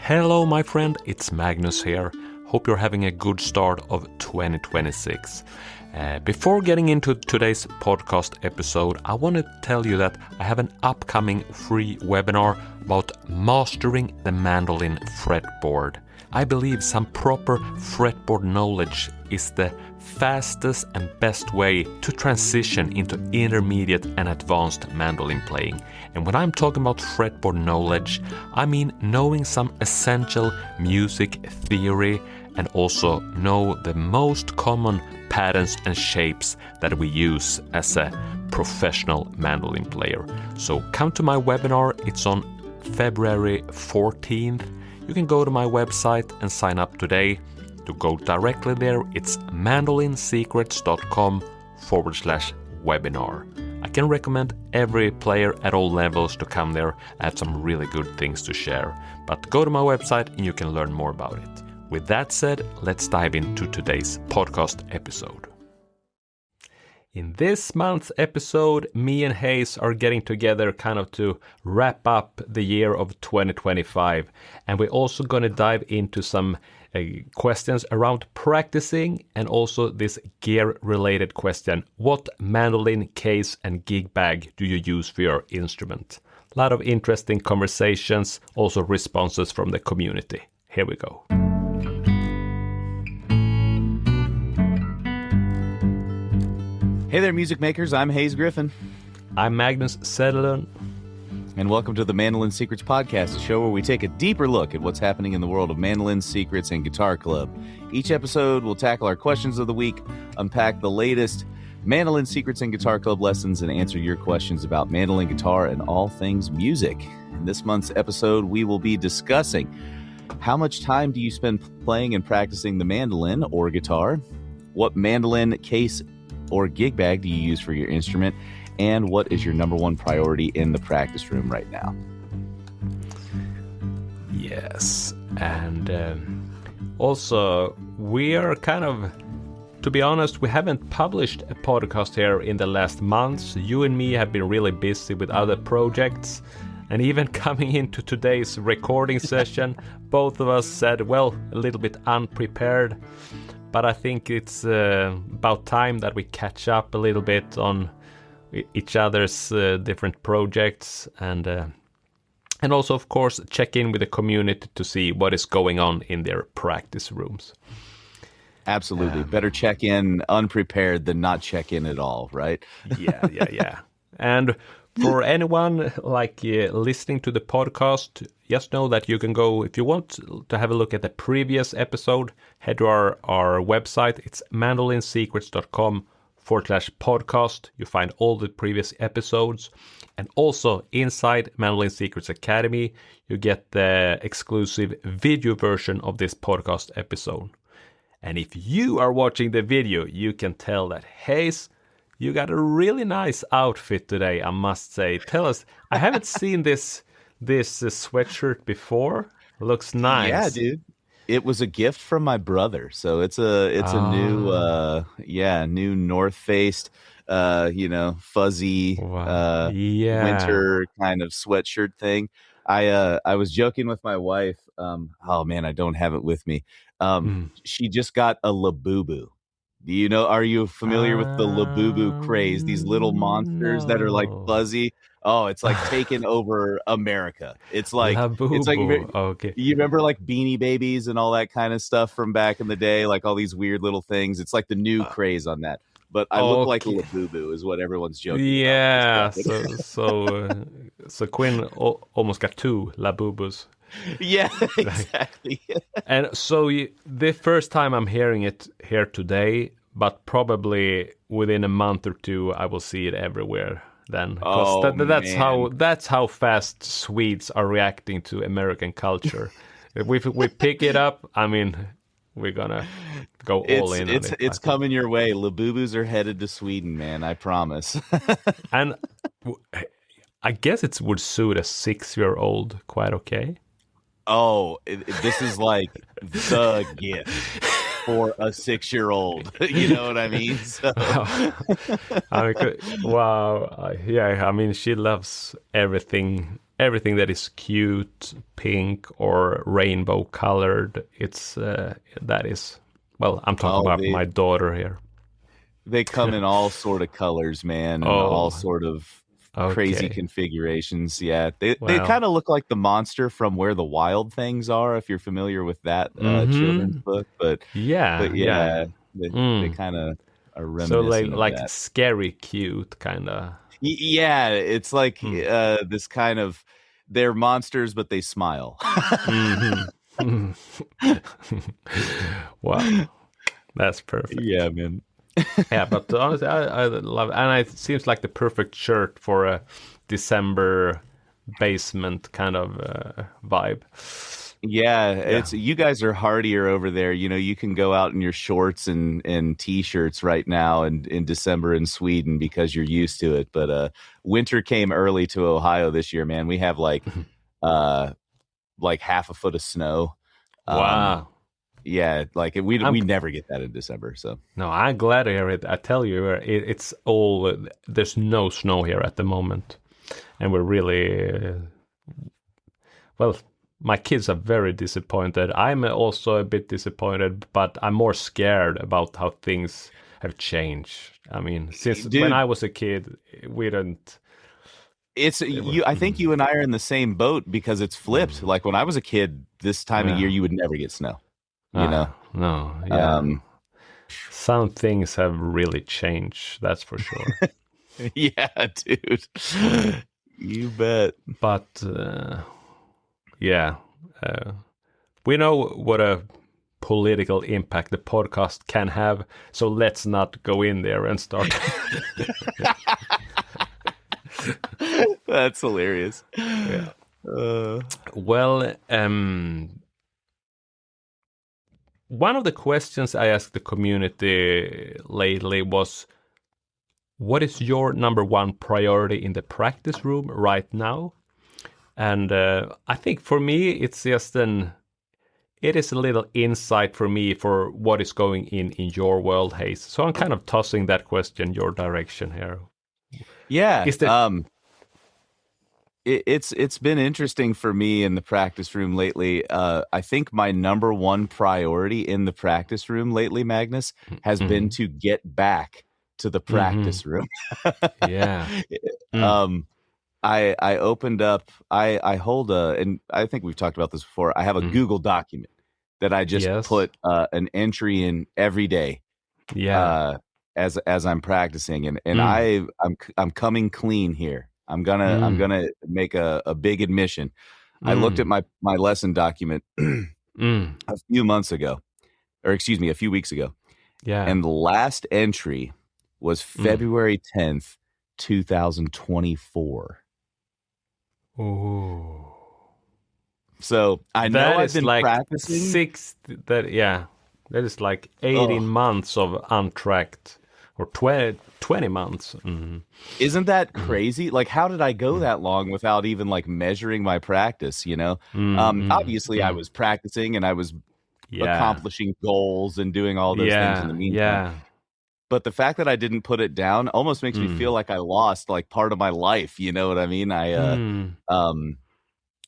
Hello, my friend, it's Magnus here. Hope you're having a good start of 2026. Before getting into today's podcast episode, I want to tell you that I have an upcoming free webinar about mastering the mandolin fretboard. I believe some proper fretboard knowledge is the fastest and best way to transition into intermediate and advanced mandolin playing. And when I'm talking about fretboard knowledge, I mean knowing some essential music theory and also know the most common patterns and shapes that we use as a professional mandolin player. So come to my webinar, it's on February 14th. You can go to my website and sign up today. To go directly there, it's mandolinsecrets.com/webinar. I can recommend every player at all levels to come there. I have some really good things to share. But go to my website and you can learn more about it. With that said, let's dive into today's podcast episode. In this month's episode, me and Hayes are getting together kind of to wrap up the year of 2025. And we're also going to dive into some questions around practicing and also this gear-related question. What mandolin case and gig bag do you use for your instrument? A lot of interesting conversations, also responses from the community. Here we go. Hey there, music makers. I'm Hayes Griffin. I'm Magnus Zetterlund. And welcome to the Mandolin Secrets Podcast, a show where we take a deeper look at what's happening in the world of mandolin, secrets, and guitar club. Each episode will tackle our questions of the week, unpack the latest mandolin, secrets, and guitar club lessons, and answer your questions about mandolin, guitar, and all things music. In this month's episode, we will be discussing how much time do you spend playing and practicing the mandolin or guitar? What mandolin case or gig bag do you use for your instrument? And what is your number one priority in the practice room right now? Yes, and also we are kind of, to be honest, we haven't published a podcast here in the last months. You and me have been really busy with other projects. And even coming into today's recording session, both of us said, well, a little bit unprepared. But I think it's about time that we catch up a little bit on each other's different projects and also, of course, check in with the community to see what is going on in their practice rooms. Absolutely. Better check in unprepared than not check in at all, right? Yeah. And for anyone listening to the podcast, just know that you can go, if you want to have a look at the previous episode, head to our website. It's mandolinsecrets.com/podcast. You find all the previous episodes. And also inside Mandolin Secrets Academy, you get the exclusive video version of this podcast episode. And if you are watching the video, you can tell that, Hayes, you got a really nice outfit today, I must say. Tell us, I haven't seen this sweatshirt before. Looks nice. Yeah, dude. It was a gift from my brother. So it's a new new North Face fuzzy winter kind of sweatshirt thing. I was joking with my wife. Oh man, I don't have it with me. She just got a Labubu. Do you know, are you familiar with the Labubu craze? These little monsters that are like fuzzy. Oh, it's like taken over America. It's like okay. You remember like Beanie Babies and all that kind of stuff from back in the day, like all these weird little things. It's like the new craze on that. But I look like a Labubu is what everyone's joking about. So Quinn almost got two Labubus. Yeah, exactly. And so the first time I'm hearing it here today, but probably within a month or two, I will see it everywhere. Then, that's how fast Swedes are reacting to American culture. If we pick it up, I mean, we're gonna go all in. It's coming your way. Labubus are headed to Sweden, man. I promise. And I guess it would suit a 6-year-old quite okay. Oh, this is like the gift for a 6-year-old. You know what I mean? So. Wow. Yeah, I mean, she loves everything everything that is cute, pink or rainbow colored. It's that is, well, I'm talking about my daughter here. They come in all sort of colors, man, and all sort of crazy configurations. Yeah, they kind of look like the monster from Where the Wild Things Are, if you're familiar with that children's book. But they kind of are reminiscent of like that. scary cute kind of. Yeah, it's like this kind of, they're monsters, but they smile. Wow, that's perfect. Yeah, man. Yeah, but honestly, I love it. And it seems like the perfect shirt for a December basement kind of vibe. Yeah, it's, you guys are hardier over there. You know, you can go out in your shorts and t-shirts right now in December in Sweden because you're used to it. But winter came early to Ohio this year, man. We have like half a foot of snow. Wow. Yeah, like we never get that in December. So no, I'm glad to hear it. I tell you, it's all, there's no snow here at the moment, and we're really well. My kids are very disappointed. I'm also a bit disappointed, but I'm more scared about how things have changed. I mean, since when I was a kid, we didn't. I think you and I are in the same boat because it's flipped. Like when I was a kid, this time of year you would never get snow. You know? No. Yeah. Some things have really changed. That's for sure. Yeah, dude. You bet. But we know what a political impact the podcast can have. So let's not go in there and start. That's hilarious. Yeah. Well, one of the questions I asked the community lately was, what is your number one priority in the practice room right now? And I think for me, it's just it is a little insight for me for what is going in your world, Hayes. So I'm kind of tossing that question your direction here. Yeah. It's been interesting for me in the practice room lately. I think my number one priority in the practice room lately, Magnus, has been to get back to the practice room. Yeah. I opened up, I hold and I think we've talked about this before. I have a Google document that I just put an entry in every day. Yeah. As I'm practicing, and I'm coming clean here. I'm gonna make a big admission. I looked at my lesson document a few weeks ago. Yeah. And the last entry was February 10th, 2024. Oh. So I know I've been like practicing. That is like 18 months of untracked, or 20 months. Isn't that crazy? Like, how did I go that long without even like measuring my practice, you know? Obviously I was practicing and I was accomplishing goals and doing all those things in the meantime. Yeah. But the fact that I didn't put it down almost makes me feel like I lost like part of my life. You know what I mean?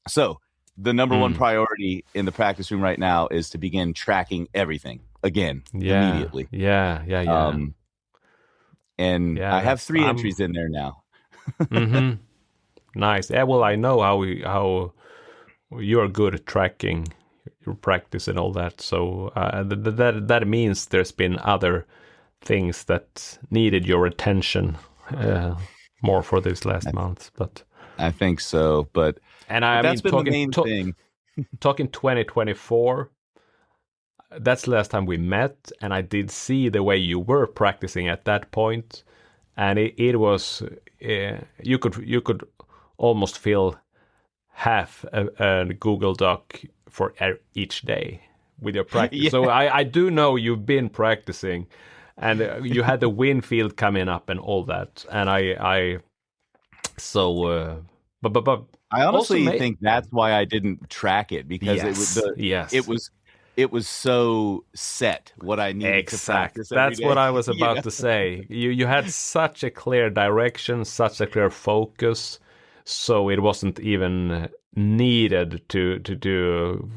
So the number one priority in the practice room right now is to begin tracking everything again immediately. And I have 3 entries in there now. Nice. Yeah, well, I know how you're good at tracking your practice and all that. So that means there's been other things that needed your attention more for this last month. But I think so. But that's been the main thing. Talking 2024. That's the last time we met, and I did see the way you were practicing at that point, and it was you could almost fill half a Google Doc for each day with your practice. So I do know you've been practicing, and you had the wind field coming up and all that, and but I honestly think that's why I didn't track it, because it was so set what I needed to practice every That's day. what I was about to say. You had such a clear direction, such a clear focus. so it wasn't even needed to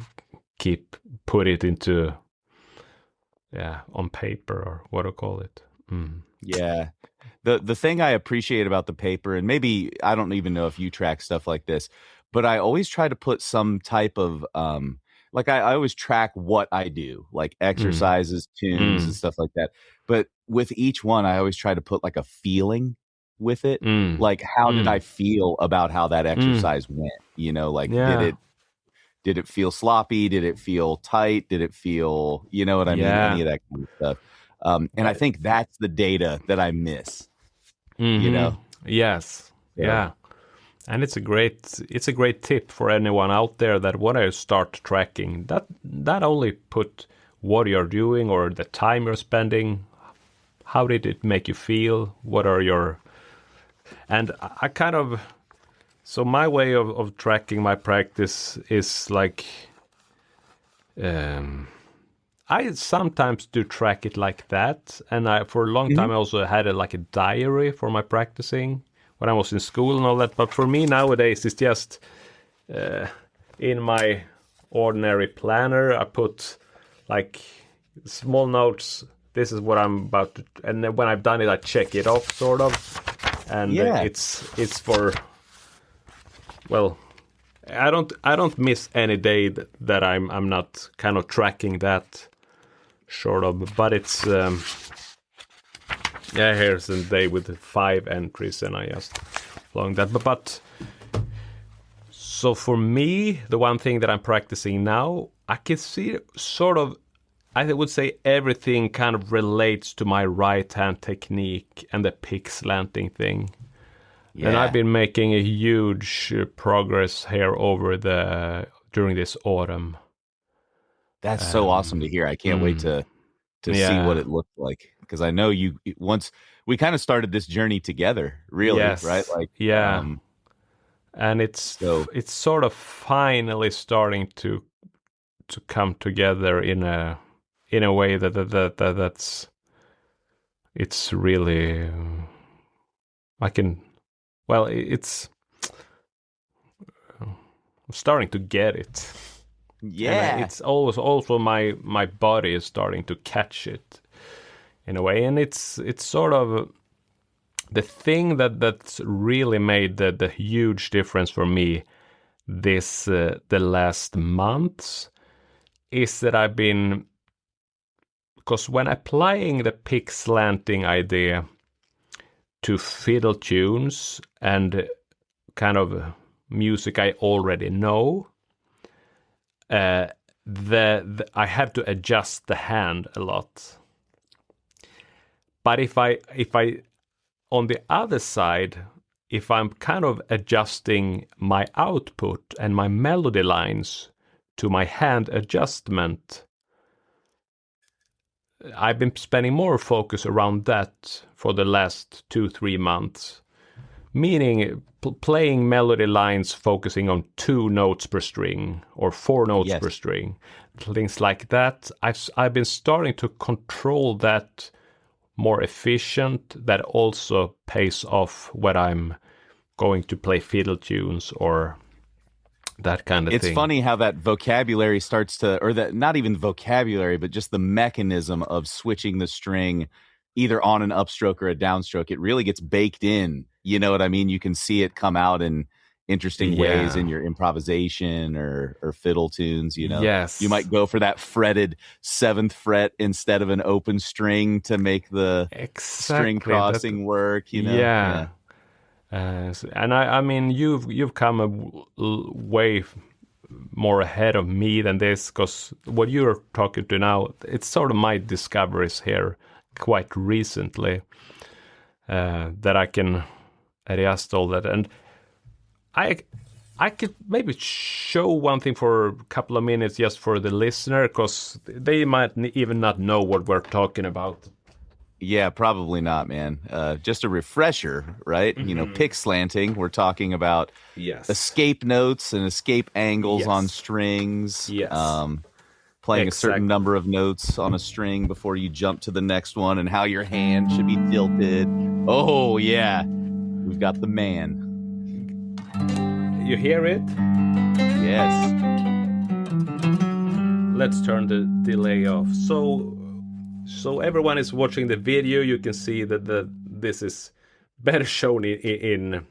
put it into on paper, or what do you call it. Yeah. The thing I appreciate about the paper, and maybe I don't even know if you track stuff like this, but I always try to put some type of like I always track what I do, like exercises, tunes, and stuff like that. But with each one, I always try to put like a feeling with it. Like, how did I feel about how that exercise went? You know, like did it feel sloppy? Did it feel tight? Did it feel, you know what I mean? Any of that kind of stuff. And I think that's the data that I miss. You know? Yes. Yeah. And it's a great tip for anyone out there that want to start tracking. That only put what you're doing or the time you're spending. How did it make you feel? What are your... And I kind of... So my way of tracking my practice is like... I sometimes do track it like that. And for a long time I also had like a diary for my practicing when I was in school and all that. But for me nowadays, it's just in my ordinary planner, I put like small notes. This is what I'm about to, and then when I've done it, I check it off, sort of. And it's for, well, I don't miss any day that I'm not kind of tracking that, sort of. But it's here's a day with 5 entries, and I just long that. But so for me, the one thing that I'm practicing now, I can see sort of, I would say everything kind of relates to my right hand technique and the pick slanting thing. Yeah. And I've been making a huge progress here during this autumn. That's so awesome to hear. I can't wait to see what it looks like, because I know you once we kind of started this journey together, really, right? Like, and it's sort of finally starting to come together in a way that's it's really it's I'm starting to get it. Yeah, and it's also my body is starting to catch it in a way, and it's sort of the thing that's really made the huge difference for me this the last months is that I've been, because when applying the pick slanting idea to fiddle tunes and kind of music I already know, I have to adjust the hand a lot. But if I on the other side, if I'm kind of adjusting my output and my melody lines to my hand adjustment, I've been spending more focus around that for the last 2-3 months, meaning playing melody lines focusing on 2 notes per string or 4 notes per string, things like that. I've been starting to control that more efficient. That also pays off when I'm going to play fiddle tunes or that kind of thing. It's funny how that vocabulary starts to, or that not even vocabulary, but just the mechanism of switching the string either on an upstroke or a downstroke. It really gets baked in. You know what I mean? You can see it come out in interesting ways in your improvisation or fiddle tunes, you know? Yes. You might go for that fretted 7th fret instead of an open string to make the string crossing work, you know? Yeah. And I mean, you've come way more ahead of me than this, because what you're talking to now, it's sort of my discoveries here quite recently, that I can adjust all that. And I could maybe show one thing for a couple of minutes just for the listener, because they might even not know what we're talking about. Yeah, probably not, man. Just a refresher, right? You know, pick slanting. We're talking about escape notes and escape angles on strings. Playing a certain number of notes on a string before you jump to the next one, and how your hand should be tilted. Oh, yeah. We've got the man. You hear it? Yes. Let's turn the delay off. So everyone is watching the video. You can see that this is better shown in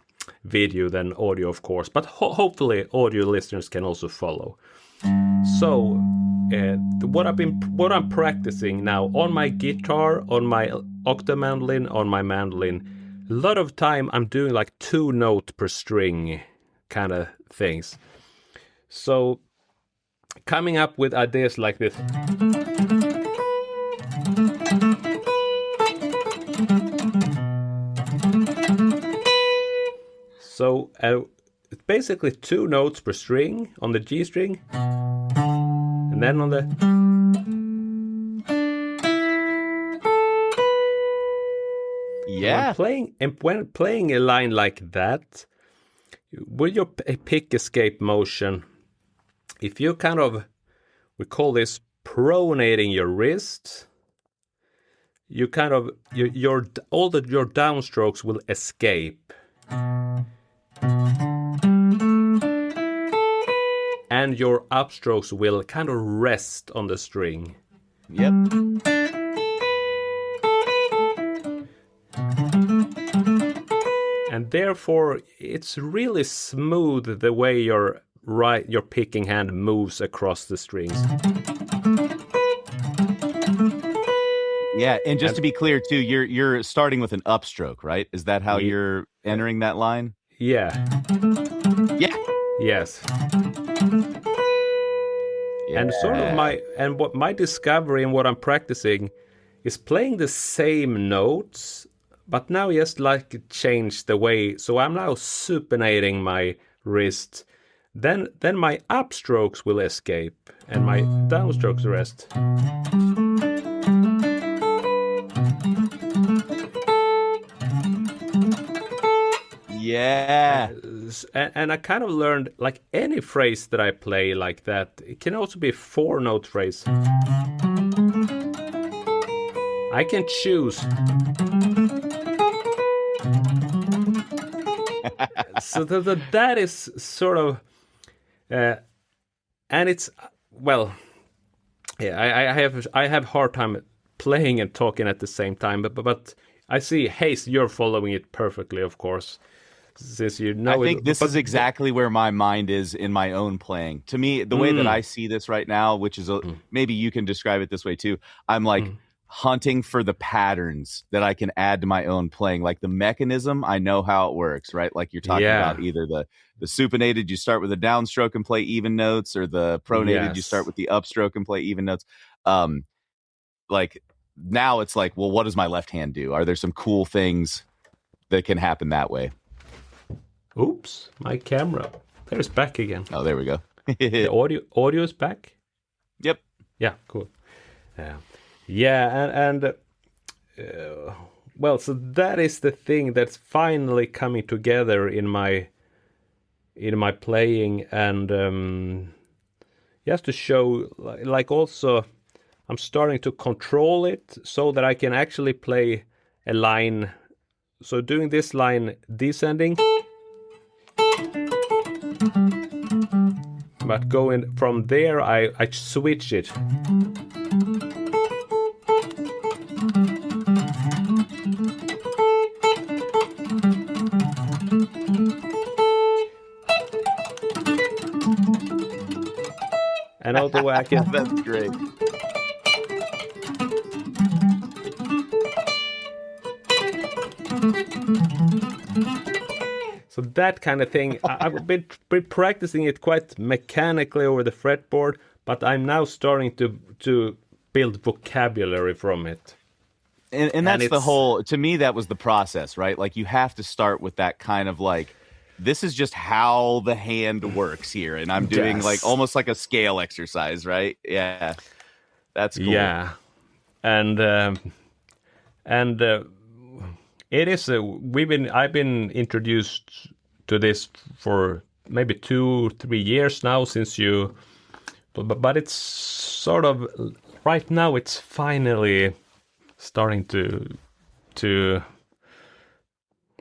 video than audio, of course. But hopefully, audio listeners can also follow. So, what I'm practicing now on my guitar, on my octomandolin, on my mandolin. A lot of time I'm doing like 2 note per string kind of things. So, coming up with ideas like this. So it's basically 2 notes per string on the G string, and then on the. Yeah. When playing a line like that, with your pick escape motion, if you kind of, we call this pronating your wrist, you kind of your downstrokes will escape. And your upstrokes will kind of rest on the string. Yep. And therefore, it's really smooth the way your picking hand moves across the strings. Yeah, and just to be clear too, you're starting with an upstroke, right? Is that how you're entering that line? Yeah. Yeah. Yes. Yeah. And sort of what my discovery and what I'm practicing is playing the same notes, but now just like change the way. So I'm now supinating my wrist. Then my upstrokes will escape and my downstrokes rest. Yeah. And I kind of learned, like any phrase that I play like that, it can also be a 4-note phrase. I can choose. So that is sort of, and it's, well, yeah, I have hard time playing and talking at the same time, but I see, Hayes, you're following it perfectly, of course. Since you know, I think this is exactly where my mind is in my own playing. To me, the way that I see this right now, which is maybe you can describe it this way too. I'm like hunting for the patterns that I can add to my own playing. Like the mechanism, I know how it works, right? Like you're talking about either the supinated, you start with a downstroke and play even notes, or the pronated, you start with the upstroke and play even notes. Like now it's like, well, what does my left hand do? Are there some cool things that can happen that way? Oops, my camera. There's back again. Oh, there we go. The audio is back? Yep. Yeah, cool. And well, so that is the thing that's finally coming together in my playing, and just to show, like also, I'm starting to control it so that I can actually play a line. So doing this line descending. But going from there, I switch it. And although I can... That's great. So that kind of thing, I've been practicing it quite mechanically over the fretboard, but I'm now starting to build vocabulary from it. And that's the whole, to me, that was the process, right? Like you have to start with that kind of like, this is just how the hand works here. And I'm doing like almost like a scale exercise, right? Yeah. That's cool. Yeah. And it is I've been introduced to this for maybe 2-3 years now since you, but it's sort of right now it's finally starting to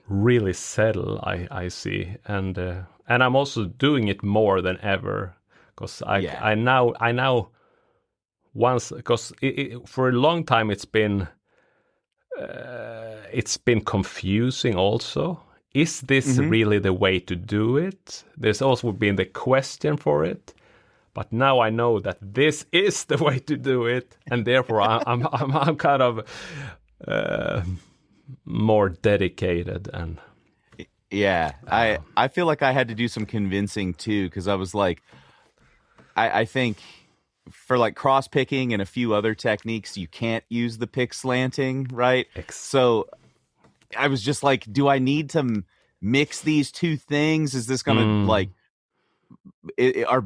really settle. I see, and I'm also doing it more than ever because Yeah. I now once because for a long time it's been confusing also. Is this Hmm. really the way to do it? There's also been the question for it, but now I know that this is the way to do it, and therefore I'm kind of uh, more dedicated and Yeah. I feel like I had to do some convincing too, because I was like, I think for like cross picking and a few other techniques, you can't use the pick slanting, right? So I was just like, do I need to mix these two things? Is this gonna like are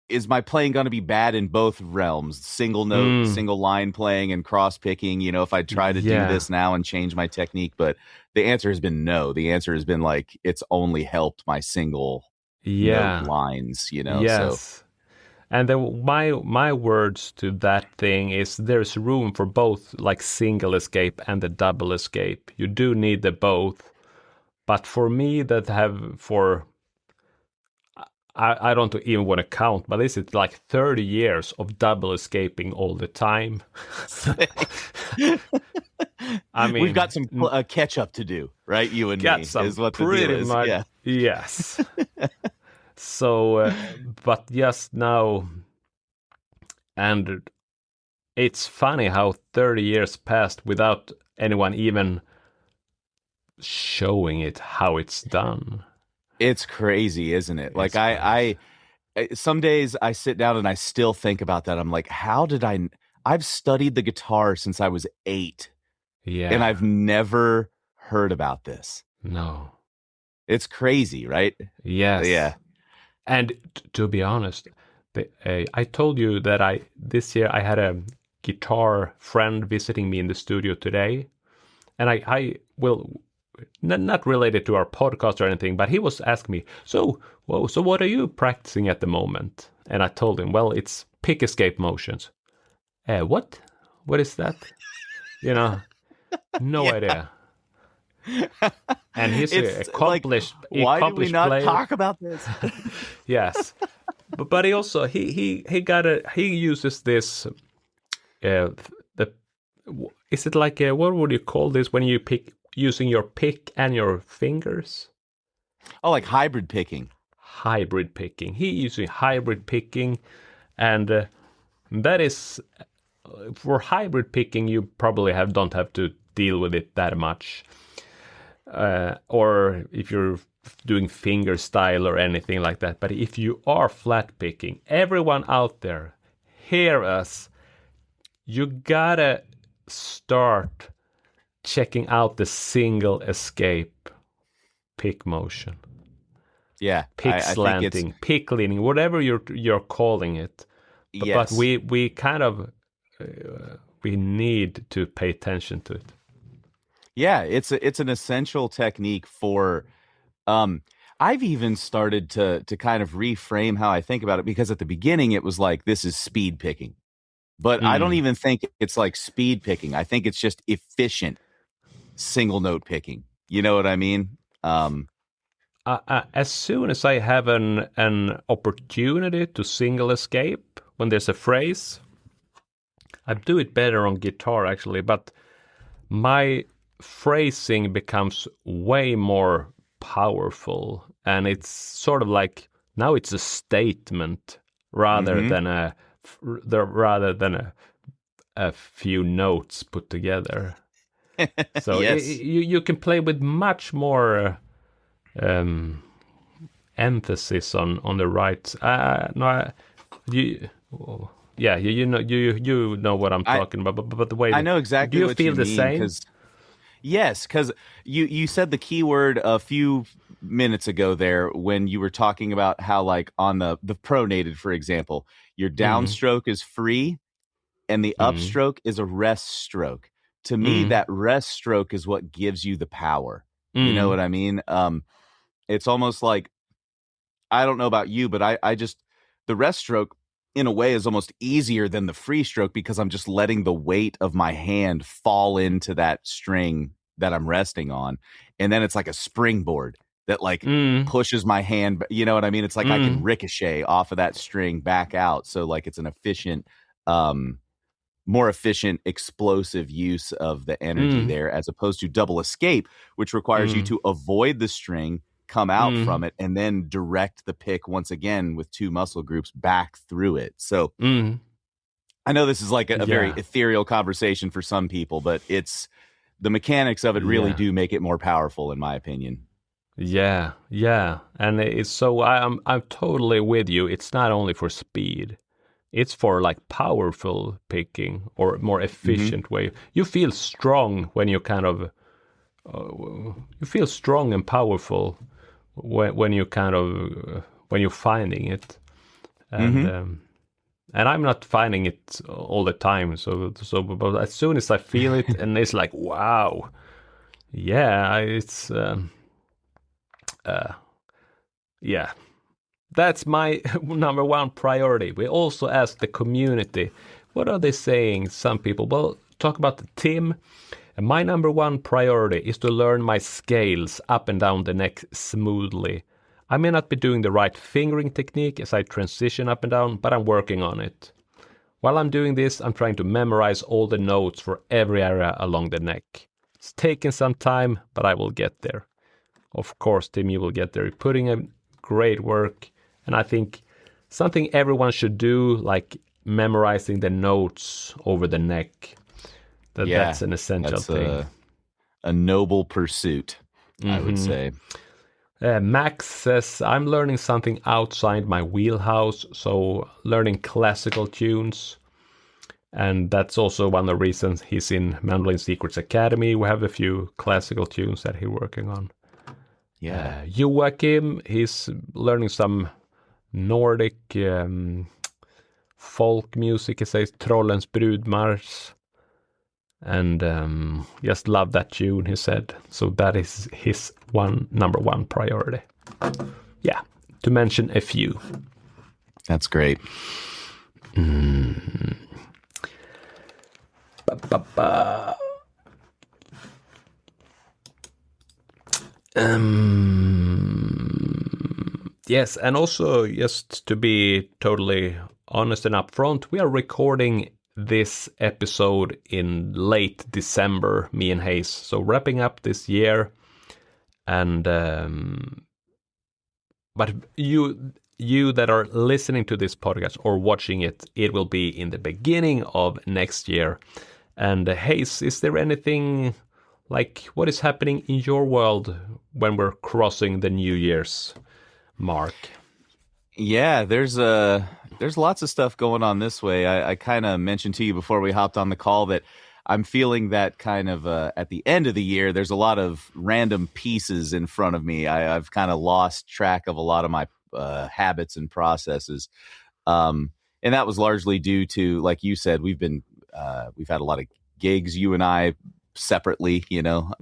is my playing going to be bad in both realms, single note, single line playing and cross picking, if I try to do this now and change my technique? But the answer has been no. The answer has been like, it's only helped my single note lines, so and then my words to that thing is there's room for both, like single escape and the double escape. You do need the both, but for me that have for I don't even want to count, but is it like 30 years of double escaping all the time? I mean, we've got some catch up to do, right? You and me is what the deal is. Much, yeah. Yes. So, but yes, now, and it's funny how 30 years passed without anyone even showing it how it's done. It's crazy, isn't it? Like I some days I sit down and I still think about that. I'm like, how did I've studied the guitar since I was 8. Yeah. And I've never heard about this. No. It's crazy, right? Yes. Yeah. And to be honest, I told you that this year I had a guitar friend visiting me in the studio today. And I will, not related to our podcast or anything, but he was asking me, so what are you practicing at the moment? And I told him, well, it's pick escape motions. What? What is that? No idea. And he's accomplished. Like, why do we not talk about this? Yes, but he also he uses this. Is it like what would you call this when you pick using your pick and your fingers? Oh, like hybrid picking. Hybrid picking. He using hybrid picking, and that is for hybrid picking. You probably don't have to deal with it that much. Or if you're doing finger style or anything like that. But if you are flat picking, everyone out there, hear us. You gotta start checking out the single escape pick motion. Yeah, pick slanting, pick leaning, whatever you're calling it. But we kind of we need to pay attention to it. Yeah, it's an essential technique for I've even started to kind of reframe how I think about it, because at the beginning it was like, this is speed picking. But I don't even think it's like speed picking. I think it's just efficient single note picking. You know what I mean? As soon as I have an opportunity to single escape when there's a phrase, I do it better on guitar actually, but my phrasing becomes way more powerful, and it's sort of like now it's a statement rather than a few notes put together. So you can play with much more emphasis on the right. You know what I'm talking about. But the way I know exactly. Do you what feel you the mean, same? Yes, because you said the key word a few minutes ago there when you were talking about how, like, on the pronated, for example, your downstroke is free and the upstroke is a rest stroke. To me, that rest stroke is what gives you the power. You know what I mean? It's almost like, I don't know about you, but I just, the rest stroke in a way is almost easier than the free stroke, because I'm just letting the weight of my hand fall into that string that I'm resting on. And then it's like a springboard that like pushes my hand. You know what I mean? It's like I can ricochet off of that string back out. So like it's an efficient, more efficient, explosive use of the energy there, as opposed to double escape, which requires you to avoid the string, come out from it, and then direct the pick once again with 2 muscle groups back through it. So I know this is like a very ethereal conversation for some people, but it's the mechanics of it really do make it more powerful, in my opinion. Yeah, and it's so I'm totally with you. It's not only for speed; it's for like powerful picking or more efficient way. You feel strong when you kind of you feel strong and powerful when you kind of when you're finding it, and I'm not finding it all the time. So but as soon as I feel it, and it's like wow, it's. Yeah, that's my number one priority. We also ask the community, what are they saying? Some people, well, talk about the Tim. And my number one priority is to learn my scales up and down the neck smoothly. I may not be doing the right fingering technique as I transition up and down, but I'm working on it. While I'm doing this, I'm trying to memorize all the notes for every area along the neck. It's taking some time, but I will get there. Of course, Tim, you will get there. You're putting in great work. And I think something everyone should do, like memorizing the notes over the neck. That's an essential thing. A noble pursuit, I would say. Max says, I'm learning something outside my wheelhouse. So learning classical tunes. And that's also one of the reasons he's in Mandolin Secrets Academy. We have a few classical tunes that he's working on. Yeah. Joachim, he's learning some Nordic folk music. He says Trollens Brudmars. And just love that tune, he said. So that is his number one priority. Yeah, to mention a few. That's great. Yes, and also just to be totally honest and upfront, we are recording this episode in late December, me and Hayes. So wrapping up this year, and but you that are listening to this podcast or watching it, it will be in the beginning of next year. And Hayes, is there anything like what is happening in your world when we're crossing the New Year's mark? Yeah, there's lots of stuff going on this way. I kind of mentioned to you before we hopped on the call that I'm feeling that kind of at the end of the year, there's a lot of random pieces in front of me. I've kind of lost track of a lot of my habits and processes. And that was largely due to, like you said, we've had a lot of gigs, you and I separately, you know.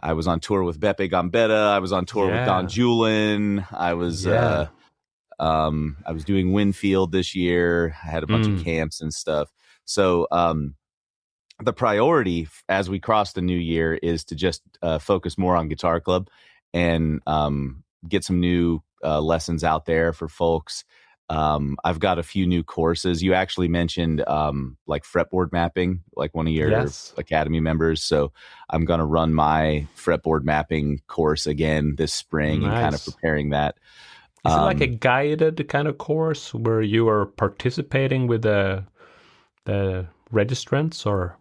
I was on tour with Beppe Gambetta. I was on tour with Don Julin. I was doing Winfield this year. I had a bunch of camps and stuff. So the priority as we cross the new year is to just focus more on Guitar Club and get some new lessons out there for folks. I've got a few new courses. You actually mentioned like fretboard mapping, like one of your Academy members. So I'm going to run my fretboard mapping course again this spring and kind of preparing that. Is it like a guided kind of course where you are participating with the registrants, or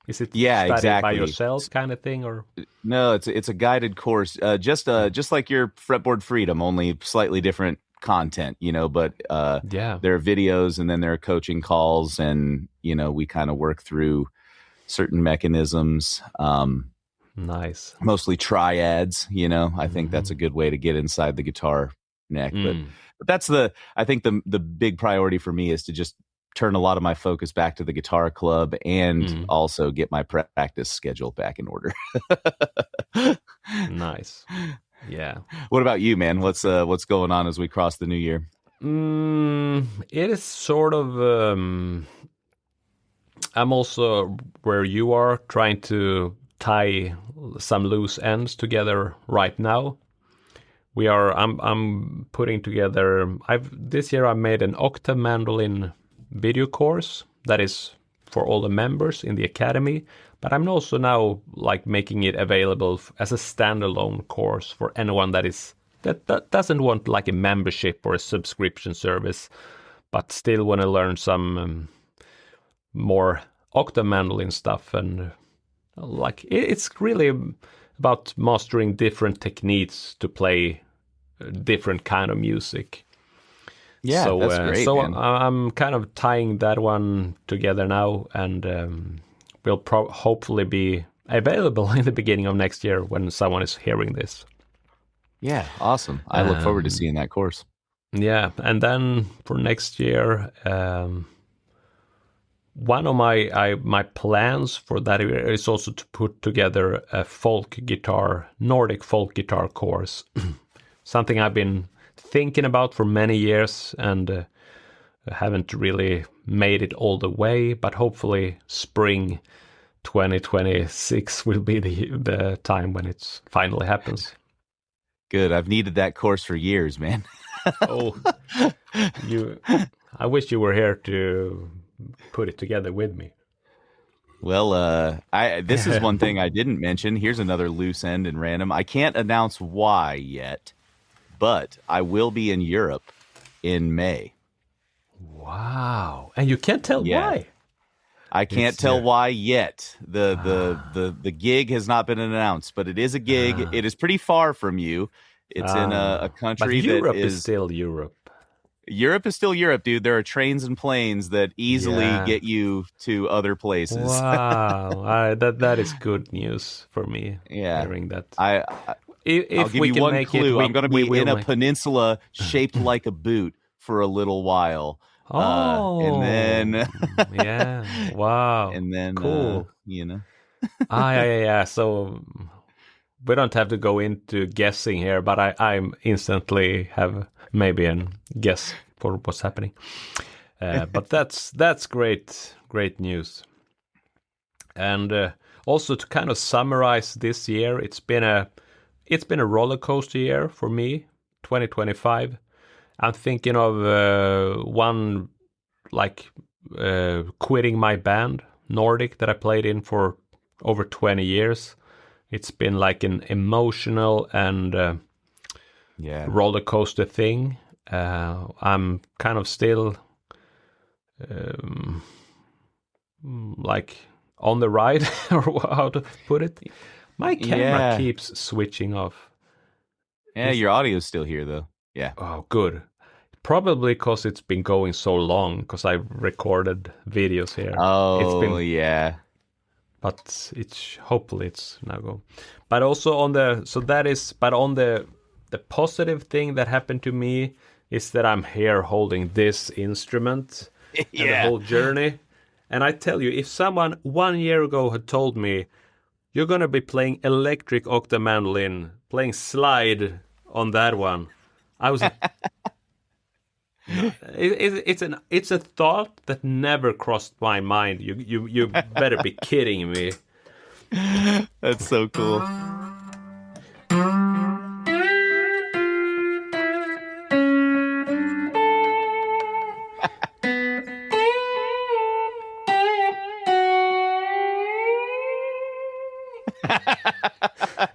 is it studied by yourself kind of thing? Or no, it's a guided course, just like your fretboard freedom, only slightly different content, you know. But there are videos, and then there are coaching calls, and you know, we kind of work through certain mechanisms. Nice, mostly triads. You know, I think that's a good way to get inside the guitar neck. But that's I think the big priority for me is to just turn a lot of my focus back to the Guitar Club and also get my practice schedule back in order. Nice. Yeah. What about you, man? What's going on as we cross the new year? It is sort of I'm also where you are, trying to tie some loose ends together right now. I'm putting together. This year I made an octave mandolin video course that is for all the members in the academy. But I'm also now like making it available as a standalone course for anyone that doesn't want like a membership or a subscription service, but still want to learn some more octave mandolin stuff. And like it's really about mastering different techniques to play different kind of music. Yeah, so, that's great. So man. I'm kind of tying that one together now, and will hopefully be available in the beginning of next year when someone is hearing this. Yeah, awesome. I look forward to seeing that course. Yeah, and then for next year, one of my plans for that year is also to put together a Nordic folk guitar course. Something I've been thinking about for many years and haven't really made it all the way, but hopefully spring 2026 will be the time when it finally happens. Good. I've needed that course for years, man. Oh, I wish you were here to put it together with me. Well, this is one thing I didn't mention. Here's another loose end and random. I can't announce why yet, but I will be in Europe in May. Wow. And you can't tell why. I can't tell why yet. The gig has not been announced, but it is a gig. It is pretty far from you. It's in a country but Europe that is still Europe. Europe is still Europe, dude. There are trains and planes that easily get you to other places. Wow, that is good news for me. Yeah, hearing that. If I'll give you one clue. I'm going to be in a peninsula shaped like a boot for a little while. And then wow, and then cool. Yeah. So we don't have to go into guessing here, but I instantly have maybe a guess for what's happening. But that's great news. And also to kind of summarize this year, it's been a roller coaster year for me, 2025. I'm thinking of one like quitting my band, Nordic, that I played in for over 20 years. It's been like an emotional and roller coaster thing. I'm kind of still like on the ride, or how to put it. My camera keeps switching off. Yeah, your audio's still here though. Yeah. Oh, good. Probably because it's been going so long, because I've recorded videos here. Oh, yeah. But hopefully it's now go. But also on the positive thing that happened to me is that I'm here holding this instrument and the whole journey. And I tell you, if someone 1 year ago had told me you're gonna be playing electric octave mandolin, playing slide on that one, I was like, it's a thought that never crossed my mind. You better be kidding me. That's so cool.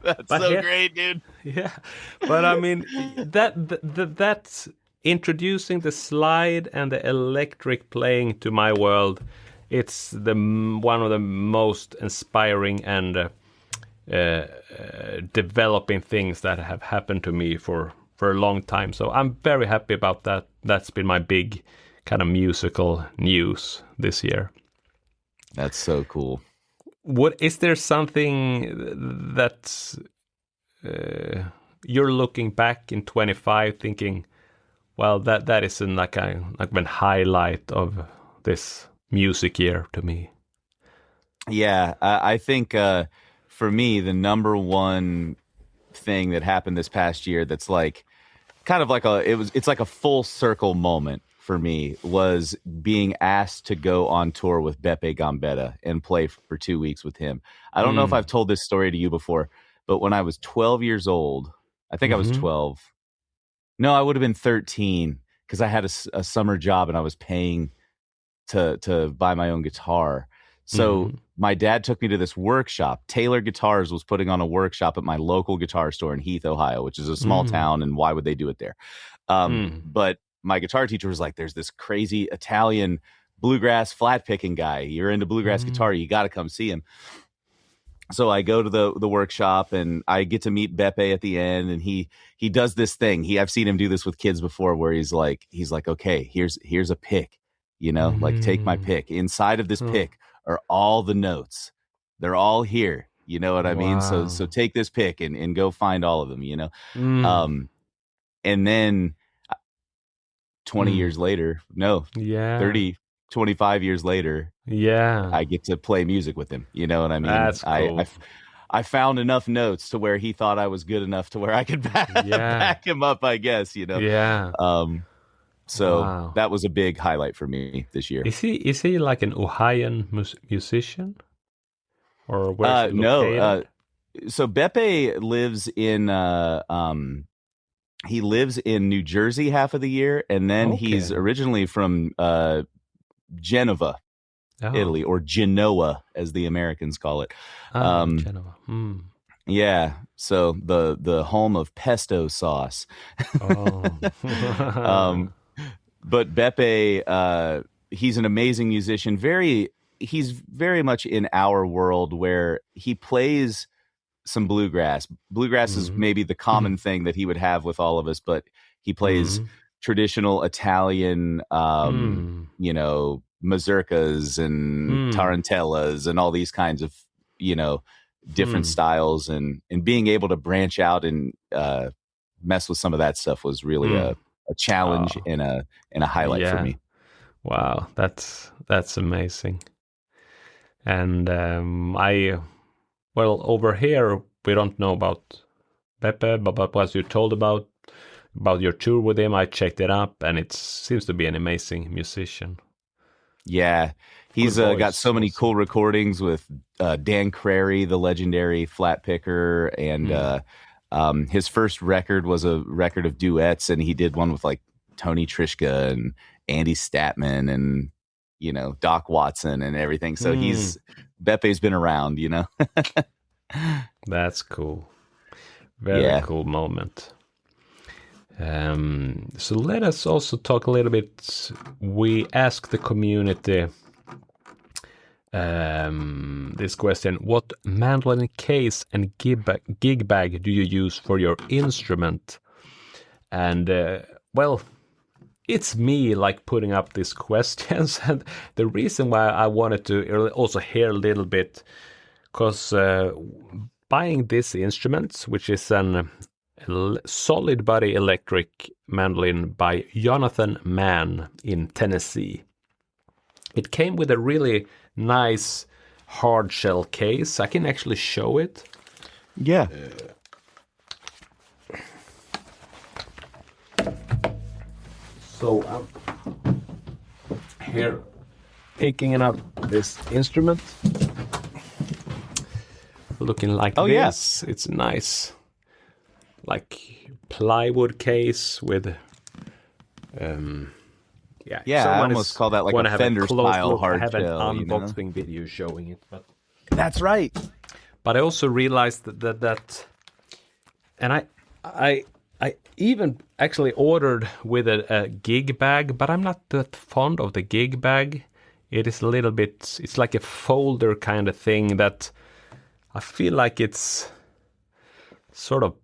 That's so great, dude. Yeah, but I mean that's introducing the slide and the electric playing to my world. It's one of the most inspiring and developing things that have happened to me for a long time. So I'm very happy about that. That's been my big kind of musical news this year. That's so cool. Is there something that you're looking back in 25 thinking, well, that is like a highlight of this music year to me? Yeah, I think for me, the number one thing that happened this past year that's like kind of like it's like a full circle moment for me was being asked to go on tour with Beppe Gambetta and play for 2 weeks with him. I don't know if I've told this story to you before, but when I was 12 years old, I think I was 12. No, I would have been 13 because I had a summer job and I was paying to buy my own guitar. So my dad took me to this workshop. Taylor Guitars was putting on a workshop at my local guitar store in Heath, Ohio, which is a small town, and why would they do it there? But my guitar teacher was like, there's this crazy Italian bluegrass flat picking guy. You're into bluegrass guitar, you got to come see him. So I go to the workshop and I get to meet Beppe at the end, and he does this thing. I've seen him do this with kids before, where he's like, okay, here's a pick, like take my pick. Inside of this pick are all the notes. They're all here. You know what I mean? So take this pick and go find all of them, and then 20 years later, 30, 25 years later, I get to play music with him. You know what I mean? That's cool. I found enough notes to where he thought I was good enough to where I could back him up, I guess, Yeah. So that was a big highlight for me this year. Is he like an Ohioan musician? Or where's he located? No. So Beppe lives in he lives in New Jersey half of the year, and then he's originally from Genova, Italy, or Genoa as the Americans call it. Genova. Yeah, so the home of pesto sauce. But Beppe, he's an amazing musician. He's very much in our world where he plays some bluegrass. Bluegrass is maybe the common thing that he would have with all of us, but he plays traditional Italian, mazurkas and tarantellas and all these kinds of, different styles, and being able to branch out and mess with some of that stuff was really a challenge and a highlight for me. Wow, that's amazing. And over here we don't know about Beppe, but what you told about your tour with him, I checked it up, and it seems to be an amazing musician. Yeah, he's got so many cool recordings with Dan Crary, the legendary flat picker, and his first record was a record of duets, and he did one with like Tony Trischka and Andy Statman and Doc Watson and everything. So Beppe's been around, That's cool. Very cool moment. So let us also talk a little bit. We asked the community this question: what mandolin case and gig bag do you use for your instrument? And it's me putting up these questions, and the reason why I wanted to also hear a little bit, because buying this instrument, which is an solid body electric mandolin by Jonathan Mann in Tennessee. It came with a really nice hard shell case. I can actually show it. Yeah. So I'm here picking up this instrument. Looking like this. Yes. It's nice. Plywood case with I almost call that like a fender style hard shell. I have an unboxing video showing it, but that's right. But I also realized that and I even actually ordered with a gig bag, but I'm not that fond of the gig bag. It is a little bit, it's like a folder kind of thing that I feel like it's sort of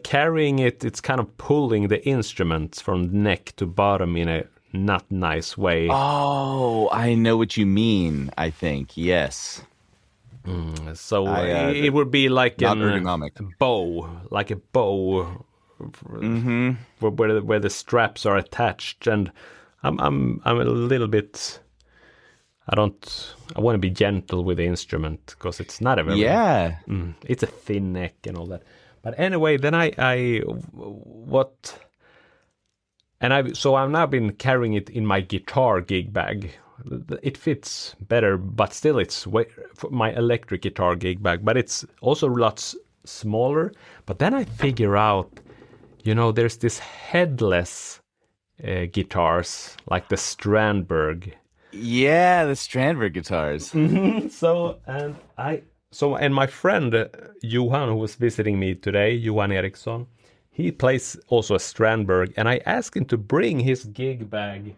carrying it, it's kind of pulling the instruments from neck to bottom in a not nice way. Oh, I know what you mean, I think. Yes. So it would be like a bow, where the straps are attached, and I'm a little bit. I want to be gentle with the instrument because it's not a very it's a thin neck and all that. But anyway, then I've now been carrying it in my guitar gig bag. It fits better, but still it's for my electric guitar gig bag. But it's also lots smaller. But then I figure out, there's this headless guitars like the Strandberg. Yeah, the Strandberg guitars. And my friend Johan, who was visiting me today, Johan Eriksson, he plays also a Strandberg, and I asked him to bring his gig bag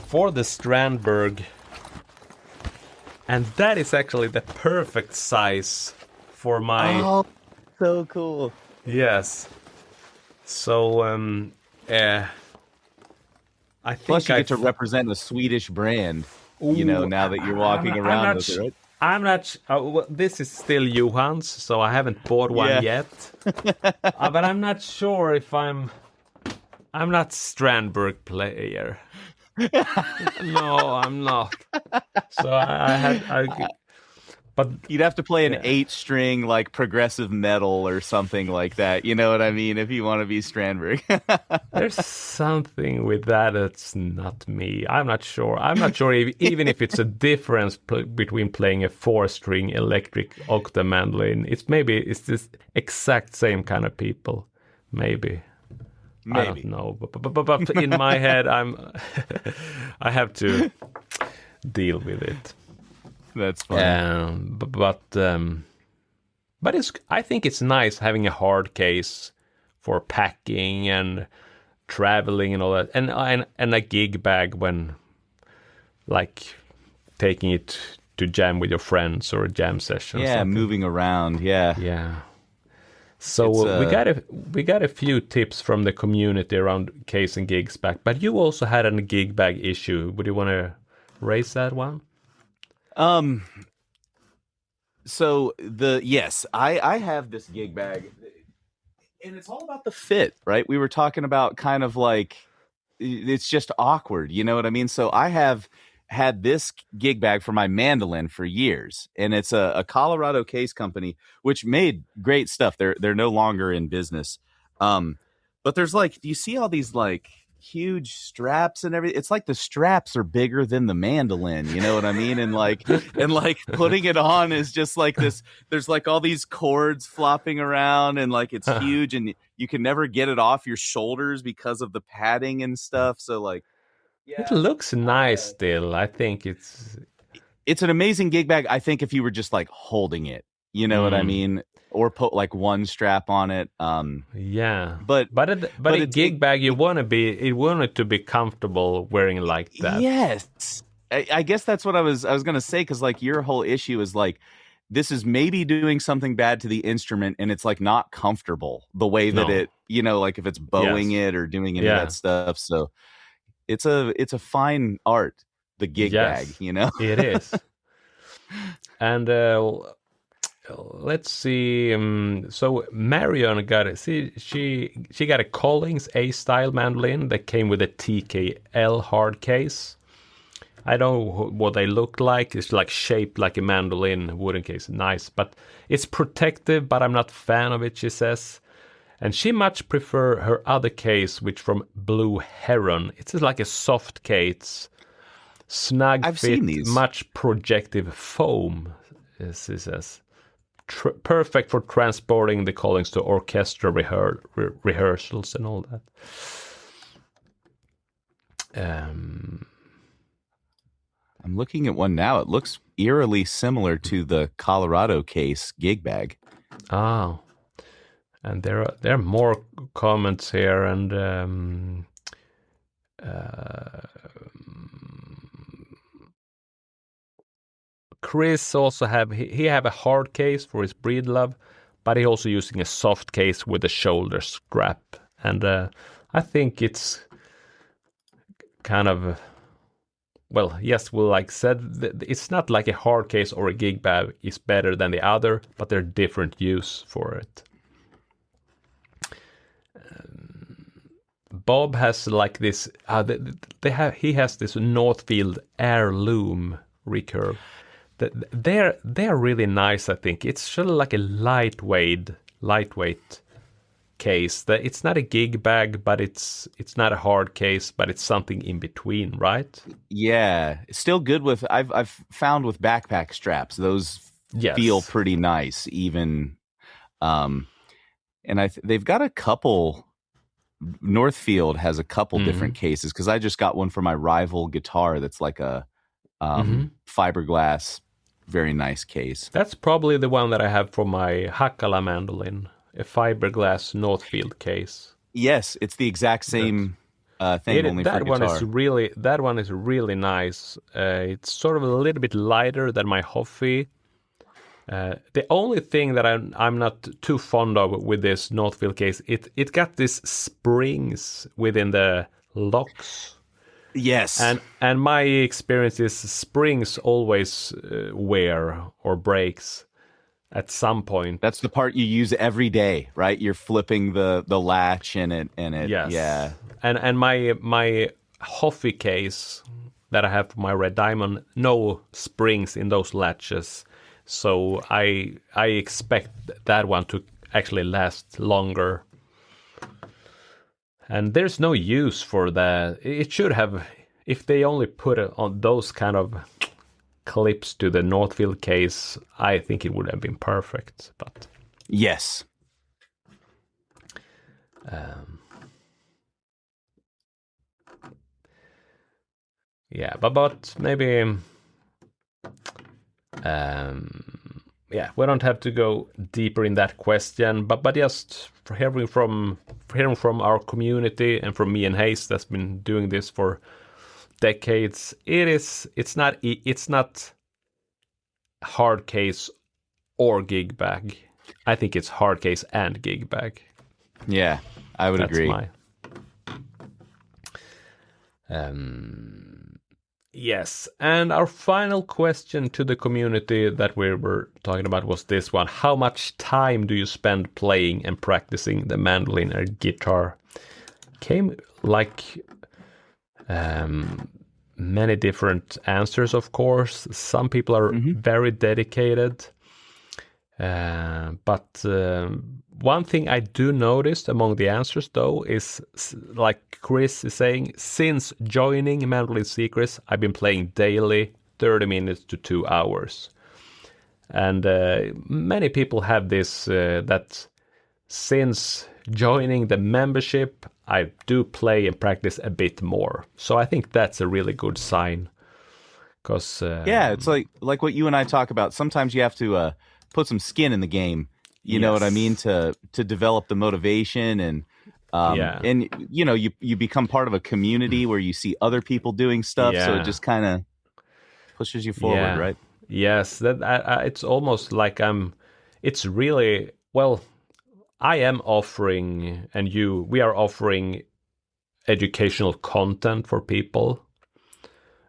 for the Strandberg, and that is actually the perfect size for my... Oh, so cool. Yes. So, I think Plus you get to represent a Swedish brand, now that you're walking around with it, right? I'm not... this is still Johan's, so I haven't bought one yet. But I'm not sure if I'm not Strandberg player. No, I'm not. So but you'd have to play an 8-string like progressive metal or something like that. You know what I mean? If you want to be Strandberg. There's something with that's not me. I'm not sure. Even if it's a difference between playing a 4-string electric octave mandolin. It's this exact same kind of people. Maybe. I don't know. But in my head, I have to deal with it. That's funny. But I think it's nice having a hard case for packing and traveling and all that, and a gig bag when, like, taking it to jam with your friends or a jam session. Yeah, moving around. Yeah. Yeah. So we got a few tips from the community around case and gigs bag, but you also had a gig bag issue. Would you want to raise that one? So I have this gig bag, and it's all about the fit, right? We were talking about kind of like, it's just awkward, you know what I mean? So I have had this gig bag for my mandolin for years, and it's a Colorado case company, which made great stuff. They're no longer in business. But there's like, do you see all these like huge straps and everything? It's like the straps are bigger than the mandolin, you know what I mean? And like putting it on is just like this. There's like all these cords flopping around, and like it's huge, and you can never get it off your shoulders because of the padding and stuff. So like, yeah, it looks nice still. I think it's an amazing gig bag. I think if you were just like holding it, you know what I mean? Or put like one strap on it. Yeah. But a gig bag, you want it to be comfortable wearing like that. Yes. I guess that's what I was going to say, because like your whole issue is like, this is maybe doing something bad to the instrument, and it's like not comfortable the way that it, like if it's bowing it or doing any of that stuff. So it's a fine art, the gig bag, It is. And let's see. So Marion she got a Collings A style mandolin that came with a TKL hard case. I don't know what they look like. It's like shaped like a mandolin, wooden case, nice, but it's protective. But I'm not a fan of it, she says. And she much prefer her other case, which from Blue Heron. It's like a soft case, snug I've fit, seen these. much projective foam, she says. Perfect for transporting the Collings to orchestra rehearsals and all that. I'm looking at one now. It looks eerily similar to the Colorado case gig bag. Oh, and there are more comments here, and Chris also have a hard case for his Breedlove, but he also using a soft case with a shoulder strap, and I think it's kind of, well, yes, like said, it's not like a hard case or a gig bag is better than the other, but they're different use for it. Bob has like this. He has this Northfield heirloom recurve. They're really nice. I think it's sort of like a lightweight case. That it's not a gig bag, but it's not a hard case, but it's something in between, right? Yeah, it's still good with. I've found with backpack straps, those feel Yes. pretty nice, even. And they've got a couple. Northfield has a couple different cases because I just got one for my rival guitar that's like a fiberglass, very nice case. That's probably the one that I have for my Hakala mandolin, a fiberglass Northfield case. Yes, it's the exact same thing, only for guitar. That one is really nice. It's sort of a little bit lighter than my Hoffi. The only thing that I'm not too fond of with this Northfield case, it got these springs within the locks. Yes, and my experience is springs always wear or breaks at some point. That's the part you use every day, right? You're flipping the latch and it. Yes. Yeah. And my Hoffi case that I have for my Red Diamond, no springs in those latches. So I expect that one to actually last longer. And there's no use for that. It should have, if they only put it on those kind of clips to the Northfield case, I think it would have been perfect. But yes. Yeah, but maybe yeah, we don't have to go deeper in that question, but just hearing from our community and from me and Hayes that's been doing this for decades, it's not hard case or gig bag. I think it's hard case and gig bag. Yeah, I would agree. Yes, and our final question to the community that we were talking about was this one. How much time do you spend playing and practicing the mandolin or guitar? Came like many different answers, of course. Some people are very dedicated. But one thing I do notice among the answers, though, is like Chris is saying, since joining Mandolin Secrets, I've been playing daily, 30 minutes to 2 hours. And many people have this, that since joining the membership, I do play and practice a bit more. So I think that's a really good sign. 'Cause, yeah, it's like what you and I talk about. Sometimes you have to put some skin in the game. You know what I mean? To develop the motivation and and you become part of a community where you see other people doing stuff, so it just kind of pushes you forward, right? Yes, that it's almost like it's really, well, I am offering, and we are offering educational content for people,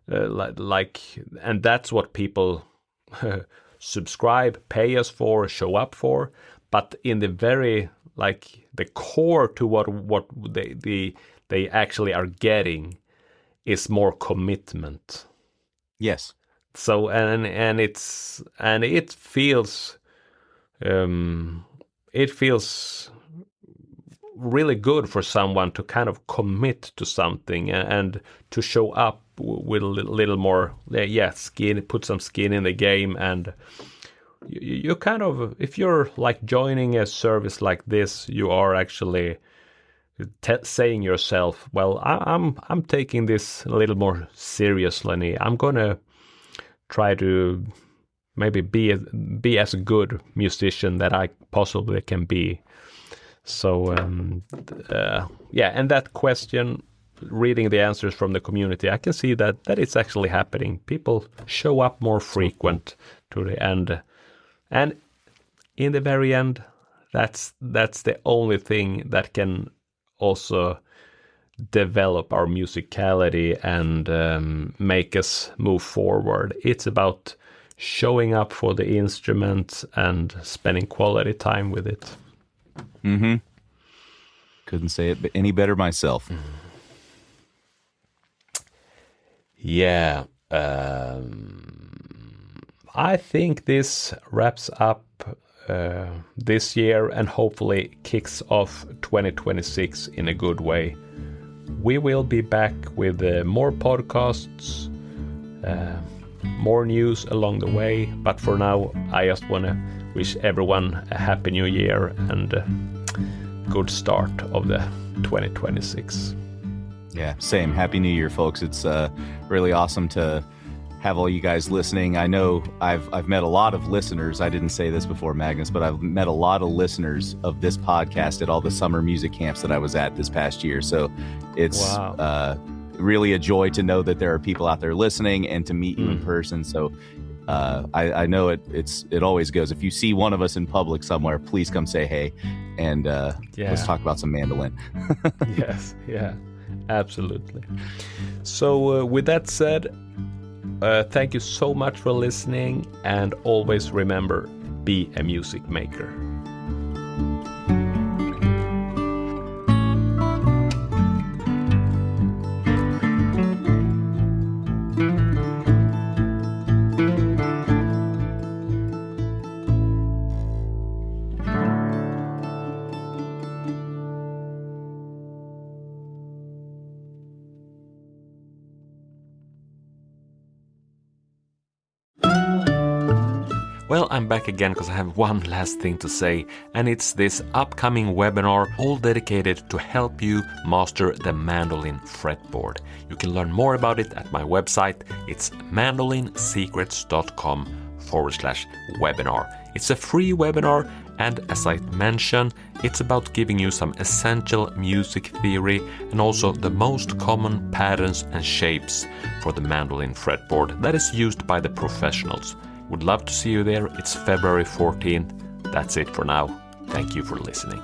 and that's what people subscribe, pay us for, show up for. But in the very, like, the core to what they actually are getting is more commitment. Yes. So and it feels really good for someone to kind of commit to something and to show up with a little more skin, put some skin in the game. And you kind of, if you're like joining a service like this, you are actually saying yourself, well, I'm taking this a little more seriously. I'm gonna try to maybe be as a good musician that I possibly can be. So and that question, reading the answers from the community, I can see that it's actually happening. People show up more frequent to the end, and in the very end, that's the only thing that can also develop our musicality and make us move forward. It's about showing up for the instrument and spending quality time with it. Mm-hmm. Couldn't say it any better myself. Yeah. I think this wraps up this year and hopefully kicks off 2026 in a good way. We will be back with more podcasts, more news along the way, but for now I just want to wish everyone a happy new year and a good start of the 2026. Yeah, same. Happy New Year, folks. It's really awesome to have all you guys listening. I know I've met a lot of listeners. I didn't say this before, Magnus, but I've met a lot of listeners of this podcast at all the summer music camps that I was at this past year. So it's really a joy to know that there are people out there listening and to meet you in person. So I know it always goes. If you see one of us in public somewhere, please come say hey, and let's talk about some mandolin. Yes, yeah, absolutely. So with that said, thank you so much for listening, and always remember, be a music maker. Well, I'm back again because I have one last thing to say, and it's this upcoming webinar all dedicated to help you master the mandolin fretboard. You can learn more about it at my website. It's mandolinsecrets.com/webinar. It's a free webinar, and as I mentioned, it's about giving you some essential music theory and also the most common patterns and shapes for the mandolin fretboard that is used by the professionals. Would love to see you there. It's February 14th. That's it for now. Thank you for listening.